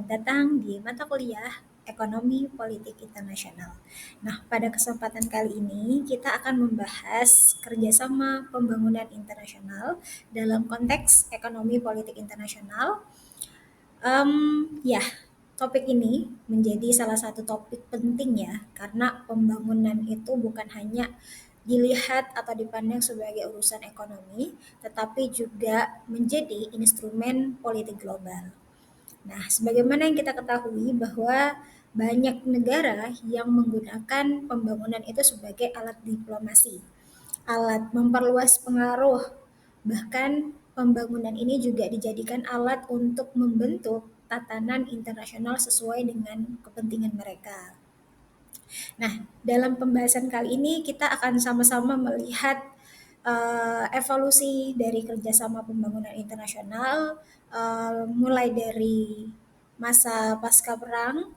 selamat datang di mata kuliah Ekonomi Politik Internasional. Nah, pada kesempatan kali ini kita akan membahas kerjasama pembangunan internasional dalam konteks ekonomi politik internasional. Ya, topik ini menjadi salah satu topik penting ya, karena pembangunan itu bukan hanya dilihat atau dipandang sebagai urusan ekonomi, tetapi juga menjadi instrumen politik global. Nah, sebagaimana yang kita ketahui bahwa banyak negara yang menggunakan pembangunan itu sebagai alat diplomasi, alat memperluas pengaruh, bahkan pembangunan ini juga dijadikan alat untuk membentuk tatanan internasional sesuai dengan kepentingan mereka. Nah, dalam pembahasan kali ini kita akan sama-sama melihat evolusi dari kerjasama pembangunan internasional, mulai dari masa pasca perang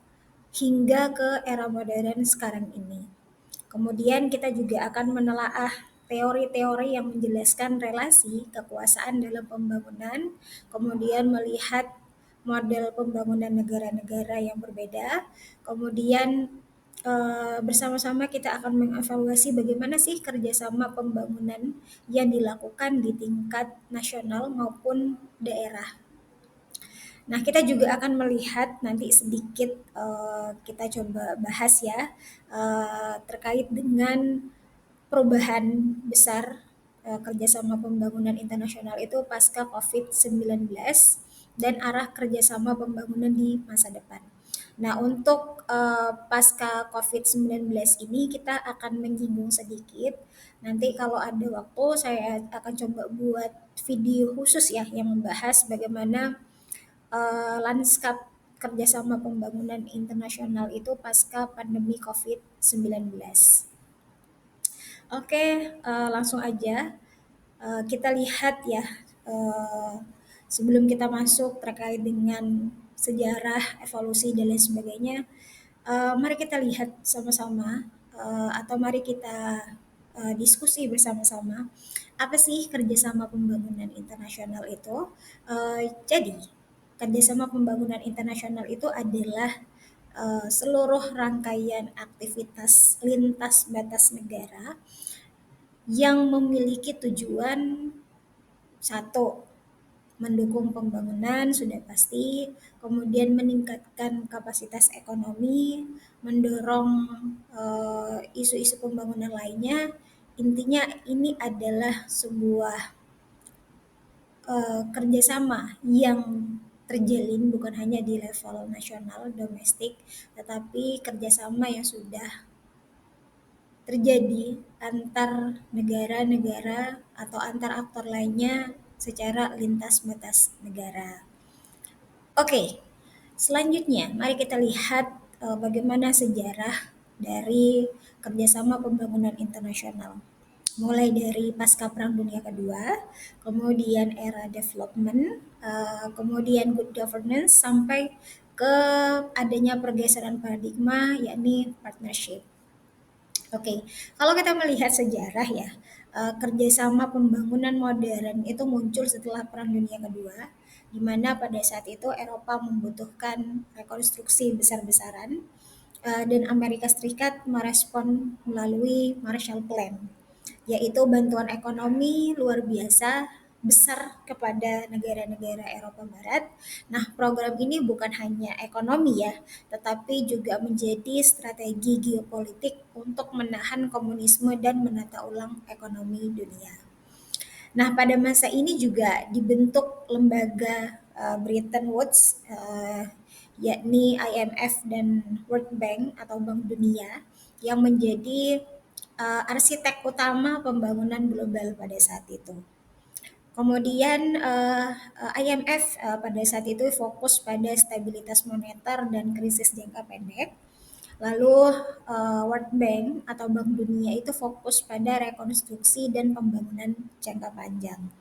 hingga ke era modern sekarang ini. Kemudian kita juga akan menelaah teori-teori yang menjelaskan relasi kekuasaan dalam pembangunan, kemudian melihat model pembangunan negara-negara yang berbeda, kemudian bersama-sama kita akan mengevaluasi bagaimana sih kerjasama pembangunan yang dilakukan di tingkat nasional maupun daerah. Nah, kita juga akan melihat nanti sedikit kita coba bahas ya terkait dengan perubahan besar kerjasama pembangunan internasional itu pasca COVID-19 dan arah kerjasama pembangunan di masa depan. Nah, untuk pasca COVID-19 ini kita akan menyinggung sedikit. Nanti kalau ada waktu saya akan coba buat video khusus ya yang membahas bagaimana lanskap kerjasama pembangunan internasional itu pasca pandemi COVID-19. Oke, langsung aja kita lihat ya eh, sebelum kita masuk terkait dengan sejarah, evolusi dan lain sebagainya. Mari kita lihat sama-sama atau mari kita diskusi bersama-sama apa sih kerjasama pembangunan internasional itu. Jadi kerjasama pembangunan internasional itu adalah seluruh rangkaian aktivitas lintas batas negara yang memiliki tujuan satu, mendukung pembangunan sudah pasti, kemudian meningkatkan kapasitas ekonomi, mendorong isu-isu pembangunan lainnya. Intinya ini adalah sebuah kerjasama yang terjalin bukan hanya di level nasional domestik, tetapi kerjasama yang sudah terjadi antar negara-negara atau antar aktor lainnya secara lintas batas negara. Oke, selanjutnya mari kita lihat bagaimana sejarah dari kerjasama pembangunan internasional. Mulai dari pasca Perang Dunia Kedua, kemudian era development, kemudian good governance, sampai ke adanya pergeseran paradigma yakni partnership. Oke, kalau kita melihat sejarah ya, kerjasama pembangunan modern itu muncul setelah Perang Dunia Kedua, di mana pada saat itu Eropa membutuhkan rekonstruksi besar-besaran, dan Amerika Serikat merespon melalui Marshall Plan, yaitu bantuan ekonomi luar biasa besar kepada negara-negara Eropa Barat. Nah, program ini bukan hanya ekonomi ya, tetapi juga menjadi strategi geopolitik untuk menahan komunisme dan menata ulang ekonomi dunia. Nah, pada masa ini juga dibentuk lembaga Bretton Woods, yakni IMF dan World Bank atau Bank Dunia yang menjadi arsitek utama pembangunan global pada saat itu. Kemudian IMF pada saat itu fokus pada stabilitas moneter dan krisis jangka pendek. Lalu World Bank atau Bank Dunia itu fokus pada rekonstruksi dan pembangunan jangka panjang.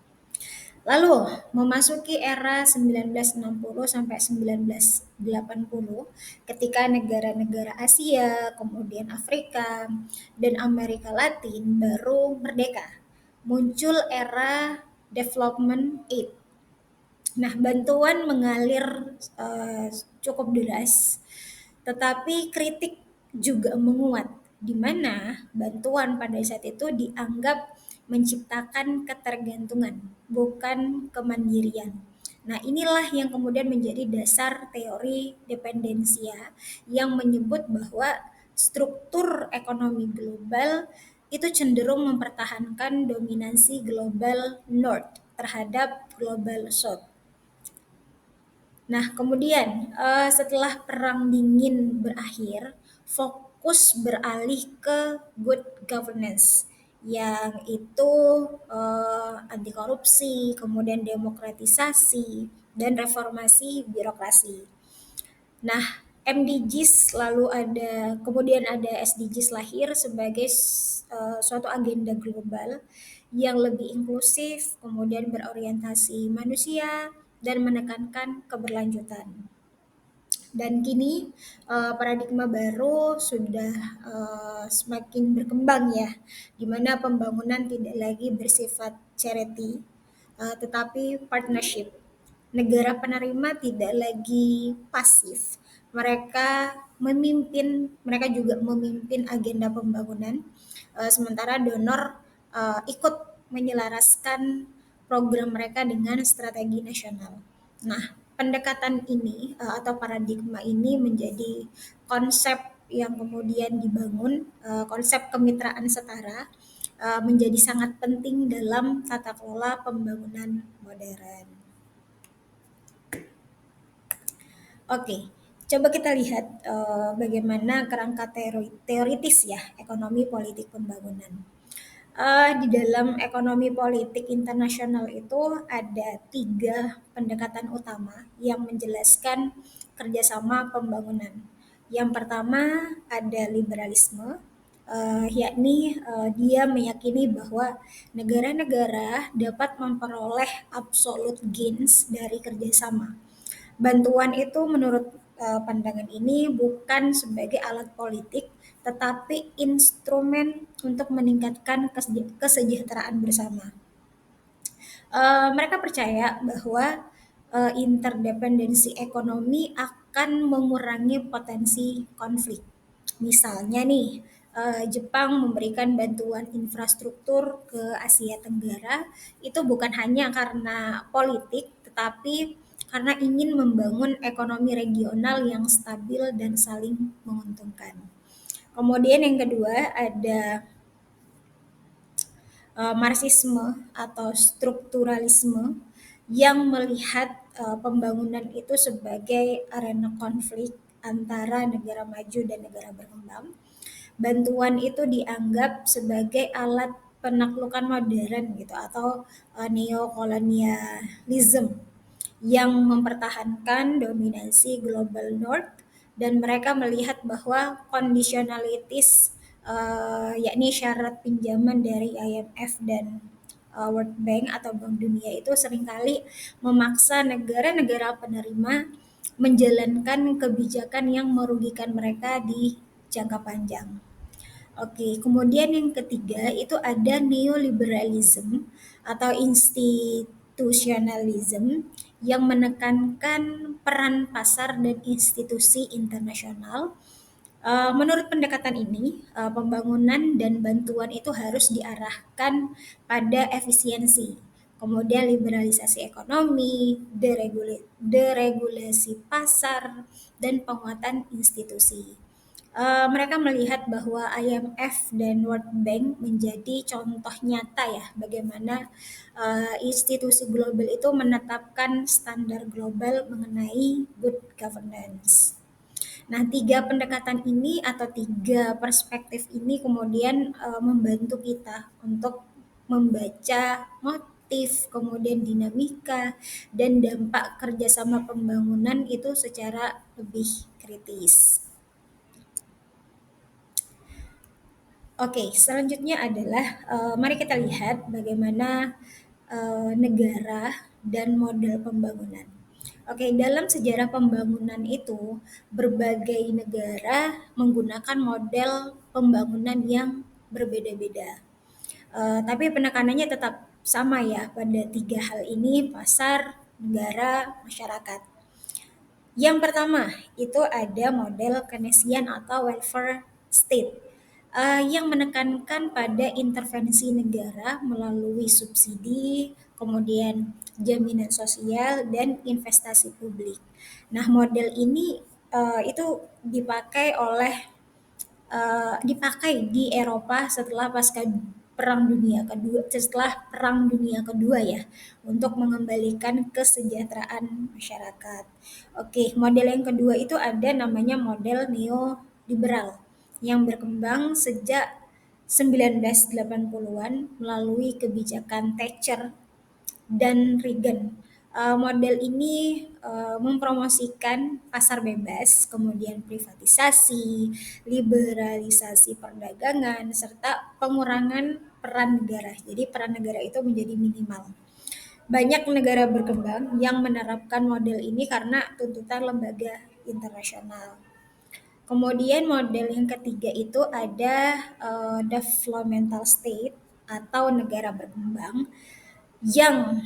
Lalu memasuki era 1960 sampai 1980 ketika negara-negara Asia, kemudian Afrika dan Amerika Latin baru merdeka. Muncul era development aid. Nah, bantuan mengalir cukup deras, tetapi kritik juga menguat, di mana bantuan pada saat itu dianggap menciptakan ketergantungan, bukan kemandirian. Nah, inilah yang kemudian menjadi dasar teori dependensia yang menyebut bahwa struktur ekonomi global itu cenderung mempertahankan dominasi global North terhadap global South. Nah, kemudian setelah Perang Dingin berakhir, fokus beralih ke good governance, yang itu anti korupsi, kemudian demokratisasi, dan reformasi birokrasi. Nah, MDGs lalu ada, kemudian ada SDGs lahir sebagai suatu agenda global yang lebih inklusif, kemudian berorientasi manusia dan menekankan keberlanjutan. Dan kini paradigma baru sudah semakin berkembang ya, di mana pembangunan tidak lagi bersifat charity, tetapi partnership. Negara penerima tidak lagi pasif. Mereka juga memimpin agenda pembangunan, sementara donor ikut menyelaraskan program mereka dengan strategi nasional. Nah, pendekatan ini atau paradigma ini menjadi konsep yang kemudian dibangun, konsep kemitraan setara menjadi sangat penting dalam tata kelola pembangunan modern. Oke, coba kita lihat bagaimana kerangka teoritis ya ekonomi politik pembangunan. Di dalam ekonomi politik internasional itu ada tiga pendekatan utama yang menjelaskan kerjasama pembangunan. Yang pertama ada liberalisme, yakni dia meyakini bahwa negara-negara dapat memperoleh absolute gains dari kerjasama. Bantuan itu menurut pandangan ini bukan sebagai alat politik, tetapi instrumen untuk meningkatkan kesejahteraan bersama. Mereka percaya bahwa interdependensi ekonomi akan mengurangi potensi konflik. Misalnya nih, Jepang memberikan bantuan infrastruktur ke Asia Tenggara itu bukan hanya karena politik, tetapi karena ingin membangun ekonomi regional yang stabil dan saling menguntungkan. Kemudian yang kedua ada Marxisme atau strukturalisme yang melihat pembangunan itu sebagai arena konflik antara negara maju dan negara berkembang. Bantuan itu dianggap sebagai alat penaklukan modern gitu atau neokolonialisme yang mempertahankan dominasi global North, dan mereka melihat bahwa conditionalities yakni syarat pinjaman dari IMF dan World Bank atau Bank Dunia itu seringkali memaksa negara-negara penerima menjalankan kebijakan yang merugikan mereka di jangka panjang. Oke, kemudian yang ketiga itu ada neoliberalism atau institutionalism yang menekankan peran pasar dan institusi internasional. Menurut pendekatan ini, pembangunan dan bantuan itu harus diarahkan pada efisiensi, kemudian liberalisasi ekonomi, deregulasi pasar, dan penguatan institusi. Mereka melihat bahwa IMF dan World Bank menjadi contoh nyata ya bagaimana institusi global itu menetapkan standar global mengenai good governance. Nah, tiga pendekatan ini atau tiga perspektif ini kemudian membantu kita untuk membaca motif, kemudian dinamika, dan dampak kerjasama pembangunan itu secara lebih kritis. Oke, selanjutnya adalah mari kita lihat bagaimana negara dan model pembangunan. Oke, dalam sejarah pembangunan itu berbagai negara menggunakan model pembangunan yang berbeda-beda. Tapi penekanannya tetap sama ya pada tiga hal ini: pasar, negara, masyarakat. Yang pertama itu ada model Keynesian atau welfare state yang menekankan pada intervensi negara melalui subsidi, kemudian jaminan sosial dan investasi publik. Nah, model ini itu dipakai di Eropa setelah Perang Dunia Kedua ya, untuk mengembalikan kesejahteraan masyarakat. Oke, model yang kedua itu ada namanya model neoliberal yang berkembang sejak 1980-an melalui kebijakan Thatcher dan Reagan. Model ini mempromosikan pasar bebas, kemudian privatisasi, liberalisasi perdagangan, serta pengurangan peran negara. Jadi peran negara itu menjadi minimal. Banyak negara berkembang yang menerapkan model ini karena tuntutan lembaga internasional. Kemudian model yang ketiga itu ada developmental state atau negara berkembang yang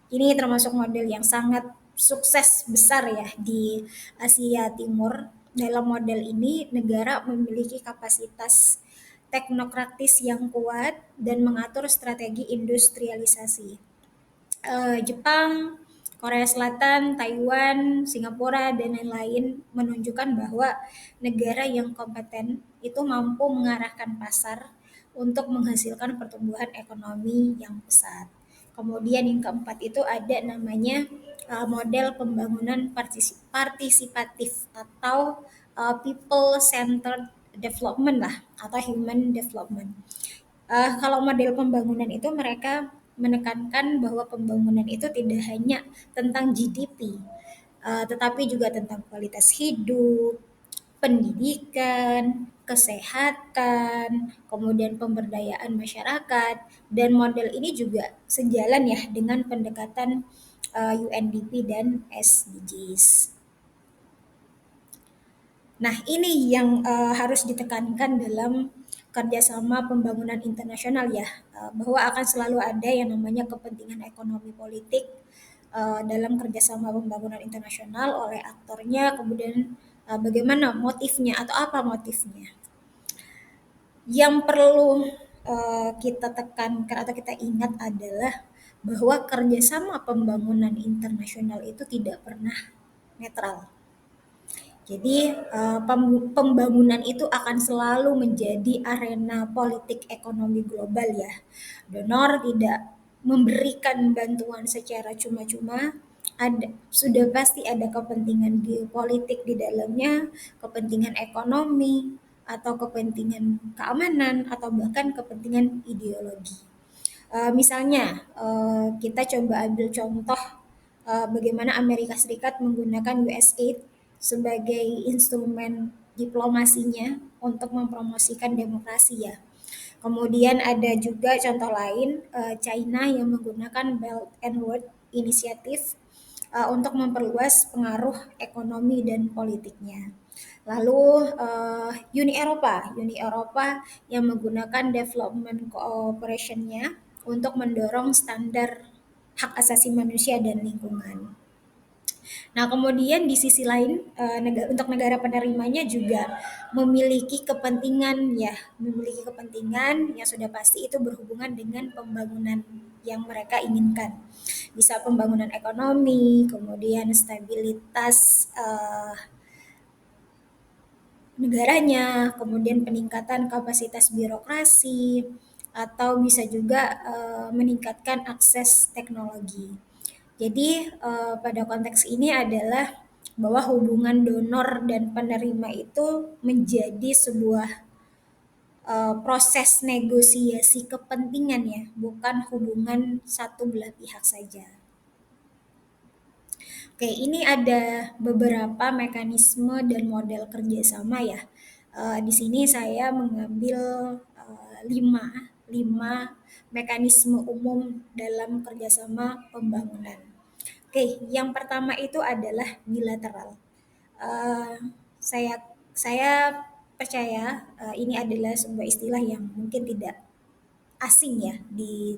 ini termasuk model yang sangat sukses besar ya di Asia Timur. Dalam model ini, negara memiliki kapasitas teknokratis yang kuat dan mengatur strategi industrialisasi. Jepang, Korea Selatan, Taiwan, Singapura, dan lain-lain menunjukkan bahwa negara yang kompeten itu mampu mengarahkan pasar untuk menghasilkan pertumbuhan ekonomi yang pesat. Kemudian yang keempat itu ada namanya model pembangunan partisipatif atau people centered development lah, atau human development. Kalau model pembangunan itu mereka menekankan bahwa pembangunan itu tidak hanya tentang GDP, tetapi juga tentang kualitas hidup, pendidikan, kesehatan, kemudian pemberdayaan masyarakat, dan model ini juga sejalan ya dengan pendekatan UNDP dan SDGs. Nah, ini yang harus ditekankan dalam kerjasama pembangunan internasional ya, bahwa akan selalu ada yang namanya kepentingan ekonomi politik dalam kerjasama pembangunan internasional oleh aktornya, kemudian bagaimana motifnya atau apa motifnya. Yang perlu kita tekankan atau kita ingat adalah bahwa kerjasama pembangunan internasional itu tidak pernah netral. Jadi pembangunan itu akan selalu menjadi arena politik ekonomi global ya. Donor tidak memberikan bantuan secara cuma-cuma, sudah pasti ada kepentingan geopolitik di dalamnya, kepentingan ekonomi, atau kepentingan keamanan, atau bahkan kepentingan ideologi. Misalnya kita coba ambil contoh bagaimana Amerika Serikat menggunakan USAID sebagai instrumen diplomasinya untuk mempromosikan demokrasi ya. Kemudian ada juga contoh lain, China yang menggunakan Belt and Road Initiative untuk memperluas pengaruh ekonomi dan politiknya. Lalu Uni Eropa yang menggunakan Development Cooperation-nya untuk mendorong standar hak asasi manusia dan lingkungan. Nah, kemudian di sisi lain, untuk negara penerimanya juga memiliki kepentingan yang sudah pasti itu berhubungan dengan pembangunan yang mereka inginkan. Bisa pembangunan ekonomi, kemudian stabilitas negaranya, kemudian peningkatan kapasitas birokrasi, atau bisa juga meningkatkan akses teknologi. Jadi pada konteks ini adalah bahwa hubungan donor dan penerima itu menjadi sebuah proses negosiasi kepentingan ya, bukan hubungan satu belah pihak saja. Oke, ini ada beberapa mekanisme dan model kerjasama ya. Di sini saya mengambil lima mekanisme umum dalam kerjasama pembangunan. Oke, yang pertama itu adalah bilateral. Eh, saya percaya ini adalah sebuah istilah yang mungkin tidak asing ya di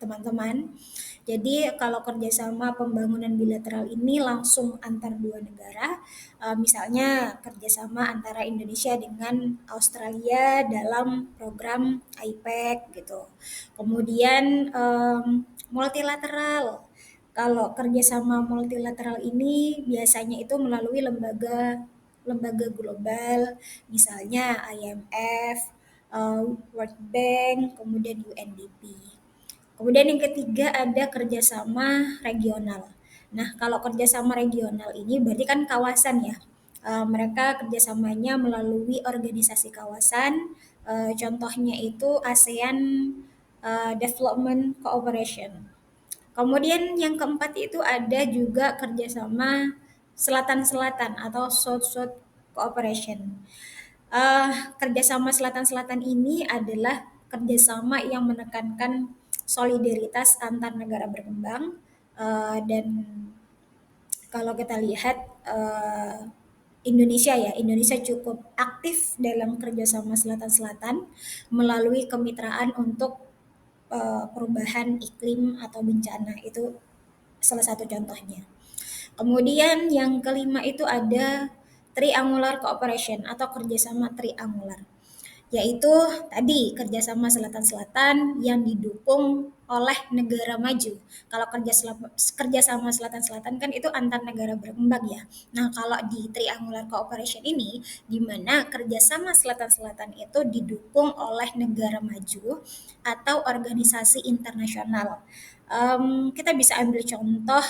teman-teman. Jadi kalau kerjasama pembangunan bilateral ini langsung antar dua negara, misalnya kerjasama antara Indonesia dengan Australia dalam program IPEC gitu. Kemudian multilateral. Kalau kerjasama multilateral ini biasanya itu melalui lembaga lembaga global, misalnya IMF, World Bank, kemudian UNDP. Kemudian yang ketiga ada kerjasama regional. Nah, kalau kerjasama regional ini berarti kan kawasan ya. Mereka kerjasamanya melalui organisasi kawasan. Contohnya itu ASEAN Development Cooperation. Kemudian yang keempat itu ada juga kerjasama selatan-selatan atau South-South Cooperation. Kerjasama selatan-selatan ini adalah kerjasama yang menekankan solidaritas antar negara berkembang, dan kalau kita lihat Indonesia ya, Indonesia cukup aktif dalam kerjasama selatan-selatan melalui kemitraan untuk perubahan iklim atau bencana itu salah satu contohnya. Kemudian yang kelima itu ada triangular cooperation atau kerjasama triangular, yaitu tadi kerjasama selatan-selatan yang didukung oleh negara maju. Kalau kerjasama selatan-selatan kan itu antar negara berkembang ya. Nah kalau di triangular cooperation ini, di mana kerjasama selatan-selatan itu didukung oleh negara maju atau organisasi internasional. Kita bisa ambil contoh,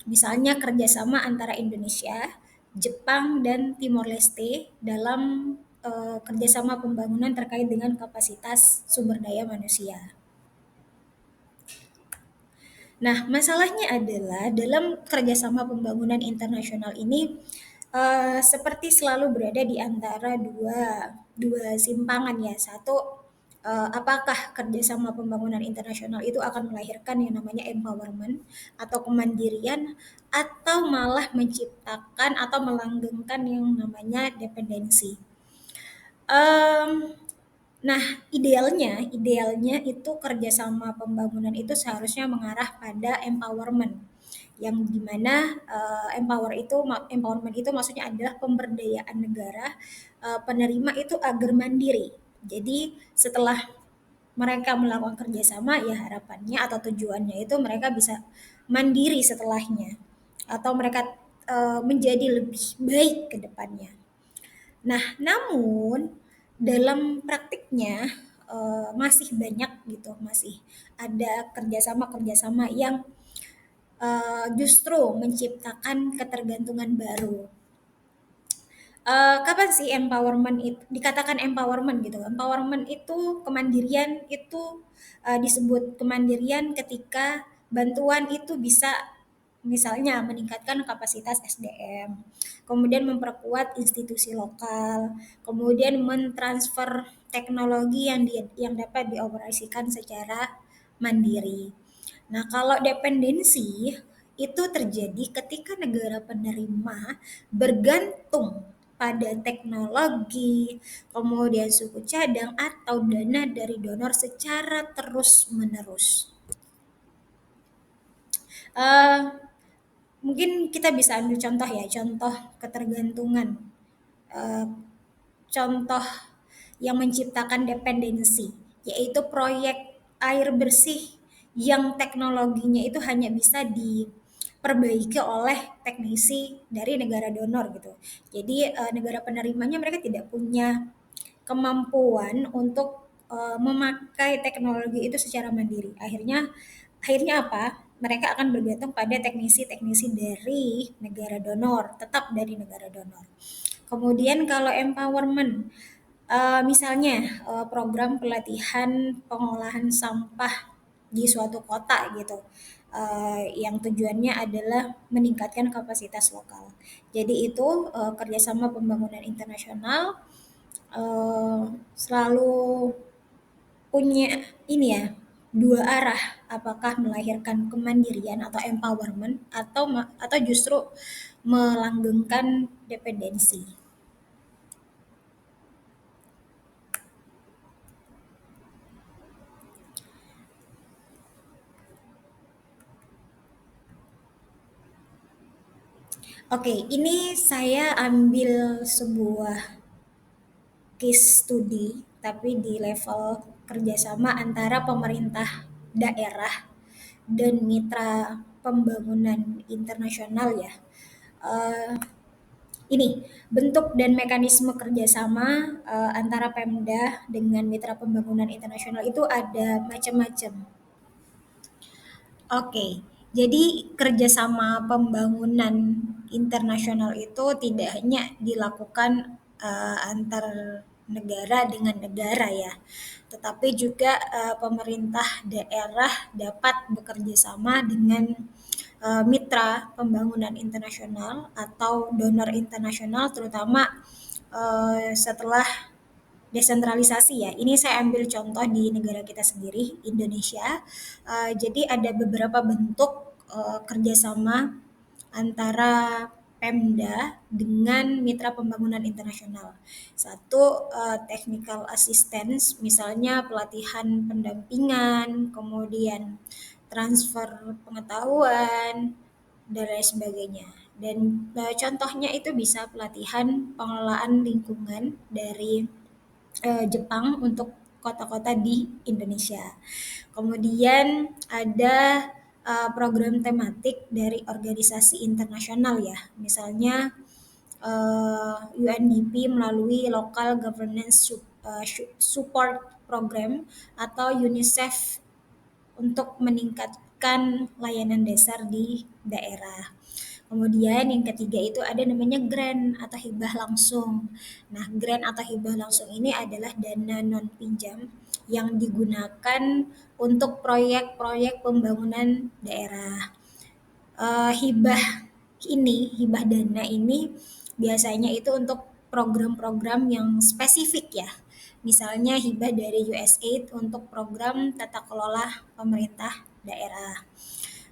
misalnya kerjasama antara Indonesia, Jepang, dan Timor Leste dalam kerjasama pembangunan terkait dengan kapasitas sumber daya manusia. Nah, masalahnya adalah dalam kerjasama pembangunan internasional ini seperti selalu berada di antara dua dua simpangan ya. Satu, apakah kerjasama pembangunan internasional itu akan melahirkan yang namanya empowerment atau kemandirian, atau malah menciptakan atau melanggengkan yang namanya dependensi. Em, Nah, idealnya itu kerjasama pembangunan itu seharusnya mengarah pada empowerment, yang dimana empowerment itu maksudnya adalah pemberdayaan negara penerima itu agar mandiri. Jadi setelah mereka melakukan kerjasama, ya harapannya atau tujuannya itu mereka bisa mandiri setelahnya, atau mereka menjadi lebih baik ke depannya. Nah, namun dalam praktiknya masih banyak gitu, masih ada kerjasama-kerjasama yang justru menciptakan ketergantungan baru. Kapan sih empowerment itu dikatakan empowerment gitu? Empowerment itu kemandirian itu disebut kemandirian ketika bantuan itu bisa misalnya meningkatkan kapasitas SDM, kemudian memperkuat institusi lokal, kemudian mentransfer teknologi yang dapat dioperasikan secara mandiri. Nah, kalau dependensi itu terjadi ketika negara penerima bergantung pada teknologi, kemudian suku cadang atau dana dari donor secara terus-menerus. Eh, Mungkin kita bisa ambil contoh ya, contoh ketergantungan, eh, contoh yang menciptakan dependensi, yaitu proyek air bersih yang teknologinya itu hanya bisa diperbaiki oleh teknisi dari negara donor gitu. Jadi negara penerimanya mereka tidak punya kemampuan untuk memakai teknologi itu secara mandiri. Akhirnya apa? Mereka akan bergantung pada teknisi-teknisi dari negara donor, tetap dari negara donor. Kemudian kalau empowerment, misalnya program pelatihan pengolahan sampah di suatu kota gitu, yang tujuannya adalah meningkatkan kapasitas lokal. Jadi itu kerjasama pembangunan internasional selalu punya ini ya, dua arah, apakah melahirkan kemandirian atau empowerment atau justru melanggengkan dependensi. Oke, ini saya ambil sebuah case study, tapi di level kerjasama antara pemerintah daerah dan mitra pembangunan internasional ya. Eh, ini bentuk dan mekanisme kerjasama antara Pemda dengan mitra pembangunan internasional itu ada macam-macam. Oke, jadi kerjasama pembangunan internasional itu tidak hanya dilakukan antar negara dengan negara ya, tetapi juga pemerintah daerah dapat bekerja sama dengan mitra pembangunan internasional atau donor internasional, terutama setelah desentralisasi ya. Ini saya ambil contoh di negara kita sendiri, Indonesia. Jadi ada beberapa bentuk kerjasama antara Pemda dengan mitra pembangunan internasional. Satu, technical assistance, misalnya pelatihan pendampingan, kemudian transfer pengetahuan, dan lain sebagainya. Dan contohnya itu bisa pelatihan pengelolaan lingkungan dari Jepang untuk kota-kota di Indonesia. Kemudian ada program tematik dari organisasi internasional ya, misalnya UNDP melalui Local Governance Support Program atau UNICEF untuk meningkatkan layanan dasar di daerah. Kemudian yang ketiga itu ada namanya grant atau hibah langsung. Nah, grant atau hibah langsung ini adalah dana non pinjam yang digunakan untuk proyek-proyek pembangunan daerah. Hibah dana ini biasanya itu untuk program-program yang spesifik ya. Misalnya hibah dari USAID untuk program tata kelola pemerintah daerah.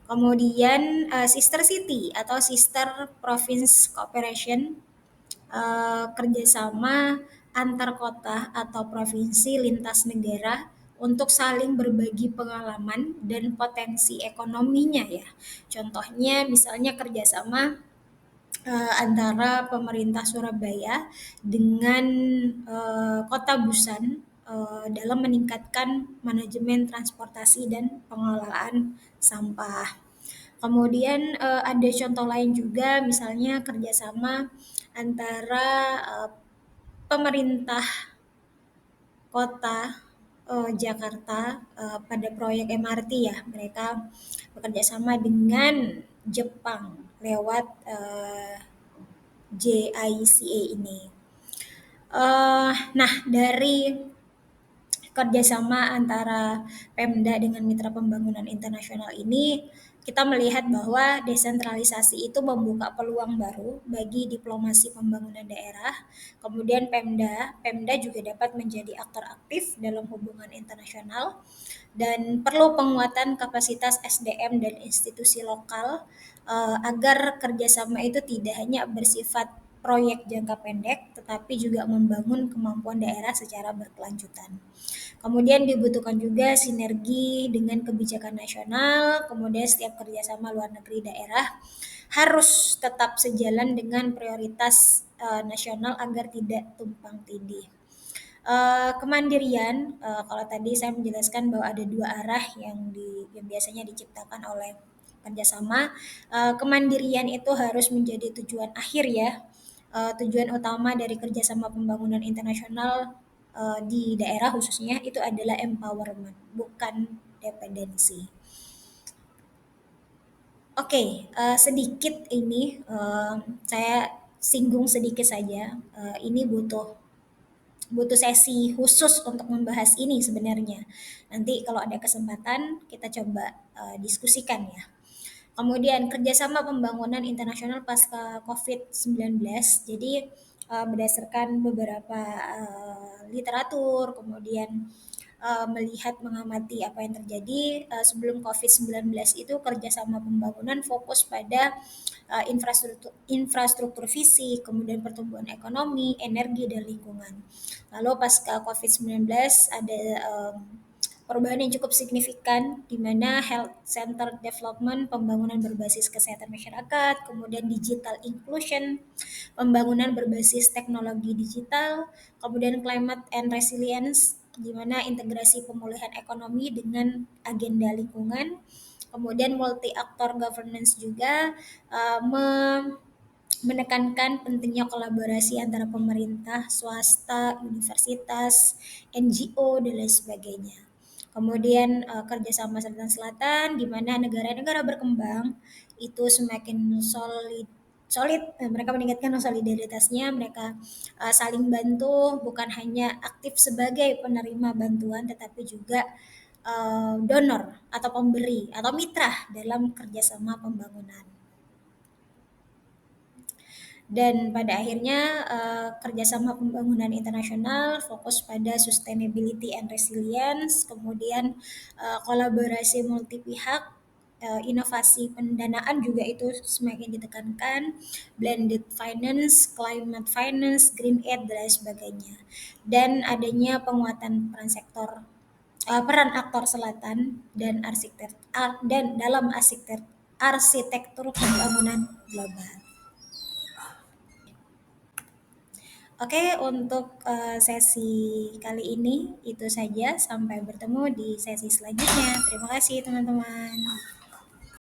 Kemudian sister city atau sister province cooperation, kerjasama antar kota atau provinsi lintas negara untuk saling berbagi pengalaman dan potensi ekonominya ya. Contohnya misalnya kerjasama antara pemerintah Surabaya dengan kota Busan dalam meningkatkan manajemen transportasi dan pengelolaan sampah. Kemudian ada contoh lain juga, misalnya kerjasama antara pemerintah kota Jakarta pada proyek MRT ya. Mereka bekerja sama dengan Jepang lewat JICA ini. Nah, dari kerjasama antara Pemda dengan mitra pembangunan internasional ini, kita melihat bahwa desentralisasi itu membuka peluang baru bagi diplomasi pembangunan daerah. Kemudian Pemda juga dapat menjadi aktor aktif dalam hubungan internasional dan perlu penguatan kapasitas SDM dan institusi lokal agar kerjasama itu tidak hanya bersifat proyek jangka pendek, tetapi juga membangun kemampuan daerah secara berkelanjutan. Kemudian dibutuhkan juga sinergi dengan kebijakan nasional, kemudian setiap kerjasama luar negeri daerah harus tetap sejalan dengan prioritas nasional agar tidak tumpang tindih. Kemandirian, kalau tadi saya menjelaskan bahwa ada dua arah yang biasanya diciptakan oleh kerjasama. Kemandirian itu harus menjadi tujuan akhir ya. Tujuan utama dari kerjasama pembangunan internasional di daerah khususnya itu adalah empowerment, bukan dependensi. Oke, sedikit ini saya singgung sedikit saja. Ini butuh butuh sesi khusus untuk membahas ini sebenarnya. Nanti kalau ada kesempatan kita coba diskusikan ya. Kemudian kerjasama pembangunan internasional pasca COVID-19. Jadi berdasarkan beberapa literatur, kemudian melihat mengamati apa yang terjadi sebelum COVID-19 itu kerjasama pembangunan fokus pada infrastruktur fisik, kemudian pertumbuhan ekonomi, energi dan lingkungan. Lalu pasca COVID-19 ada perubahan yang cukup signifikan di mana health center development, pembangunan berbasis kesehatan masyarakat, kemudian digital inclusion, pembangunan berbasis teknologi digital, kemudian climate and resilience, di mana integrasi pemulihan ekonomi dengan agenda lingkungan, kemudian multi aktor governance juga menekankan pentingnya kolaborasi antara pemerintah, swasta, universitas, NGO, dan lain sebagainya. Kemudian kerjasama Selatan-Selatan, di mana negara-negara berkembang itu semakin solid solid mereka meningkatkan solidaritasnya, mereka saling bantu, bukan hanya aktif sebagai penerima bantuan tetapi juga donor atau pemberi atau mitra dalam kerjasama pembangunan. Dan pada akhirnya kerjasama pembangunan internasional fokus pada sustainability and resilience, kemudian kolaborasi multi pihak, inovasi pendanaan juga itu semakin ditekankan, blended finance, climate finance, green aid dan lain sebagainya. Dan adanya penguatan peran aktor selatan dan dan dalam arsitektur pembangunan global. Oke, untuk sesi kali ini itu saja. Sampai bertemu di sesi selanjutnya. Terima kasih, teman-teman.